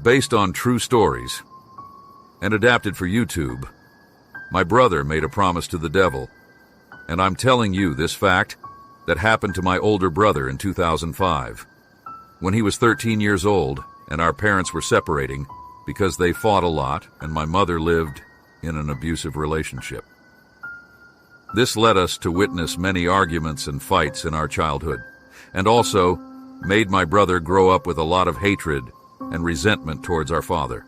based on true stories and adapted for YouTube. My brother made a promise to the devil, and I'm telling you this fact that happened to my older brother in 2005. When he was 13 years old and our parents were separating because they fought a lot and my mother lived in an abusive relationship. This led us to witness many arguments and fights in our childhood, and also made my brother grow up with a lot of hatred and resentment towards our father.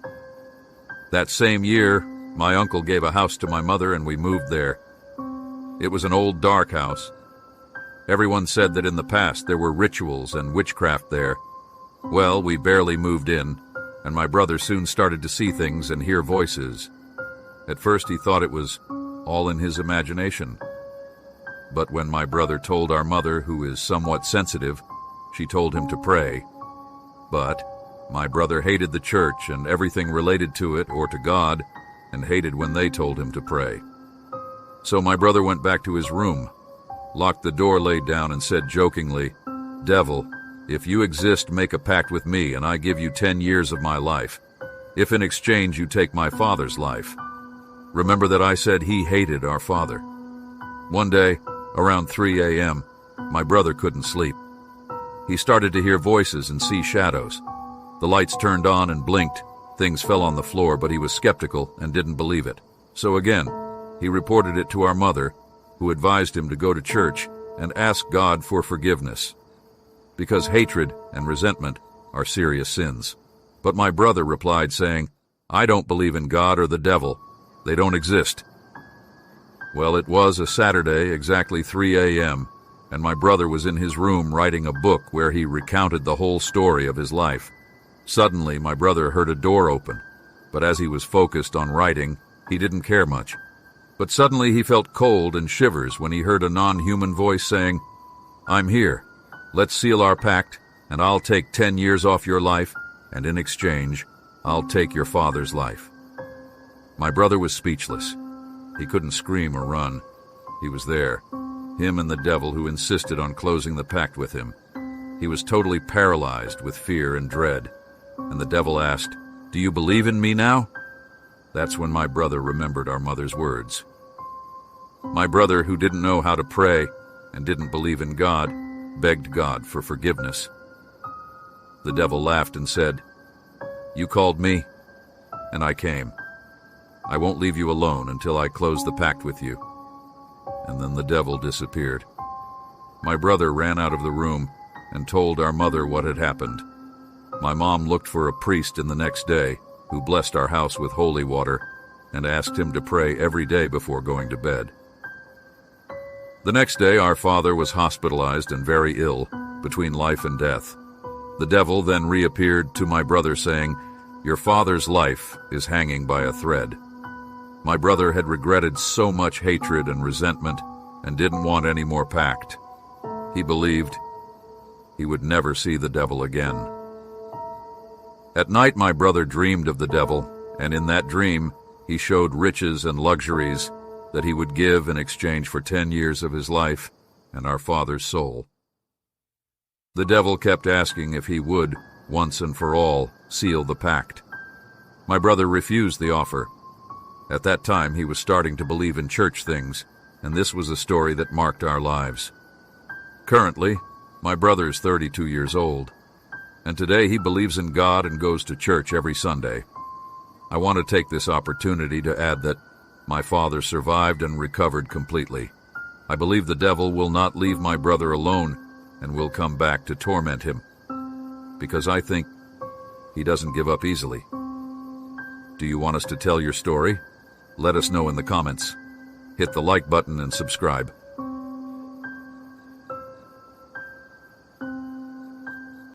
That same year, my uncle gave a house to my mother and we moved there. It was an old dark house. Everyone said that in the past there were rituals and witchcraft there. Well, we barely moved in, and my brother soon started to see things and hear voices. At first he thought it was all in his imagination. But when my brother told our mother, who is somewhat sensitive, she told him to pray. But my brother hated the church and everything related to it or to God, and hated when they told him to pray. So my brother went back to his room, locked the door, laid down, and said jokingly, "Devil, if you exist, make a pact with me, and I give you 10 years of my life, if in exchange you take my father's life." Remember that I said he hated our father. One day, around 3 a.m., my brother couldn't sleep. He started to hear voices and see shadows. The lights turned on and blinked. Things fell on the floor, but he was skeptical and didn't believe it. So again, he reported it to our mother, who advised him to go to church and ask God for forgiveness, because hatred and resentment are serious sins. But my brother replied saying, "I don't believe in God or the devil. They don't exist." Well, it was a Saturday, exactly 3 a.m., and my brother was in his room writing a book where he recounted the whole story of his life. Suddenly, my brother heard a door open, but as he was focused on writing, he didn't care much. But suddenly he felt cold and shivers when he heard a non-human voice saying, "I'm here. Let's seal our pact, and I'll take 10 years off your life, and in exchange, I'll take your father's life." My brother was speechless. He couldn't scream or run. He was there, him and the devil who insisted on closing the pact with him. He was totally paralyzed with fear and dread. And the devil asked, "Do you believe in me now?" That's when my brother remembered our mother's words. My brother, who didn't know how to pray and didn't believe in God, begged God for forgiveness. The devil laughed and said, "You called me, and I came. I won't leave you alone until I close the pact with you." And then the devil disappeared. My brother ran out of the room and told our mother what had happened. My mom looked for a priest in the next day who blessed our house with holy water and asked him to pray every day before going to bed. The next day, our father was hospitalized and very ill, between life and death. The devil then reappeared to my brother saying, "Your father's life is hanging by a thread." My brother had regretted so much hatred and resentment and didn't want any more pact. He believed he would never see the devil again. At night, my brother dreamed of the devil, and in that dream, he showed riches and luxuries that he would give in exchange for 10 years of his life and our father's soul. The devil kept asking if he would, once and for all, seal the pact. My brother refused the offer. At that time, he was starting to believe in church things, and this was a story that marked our lives. Currently, my brother is 32 years old, and today he believes in God and goes to church every Sunday. I want to take this opportunity to add that my father survived and recovered completely. I believe the devil will not leave my brother alone and will come back to torment him, because I think he doesn't give up easily. Do you want us to tell your story? Let us know in the comments. Hit the like button and subscribe.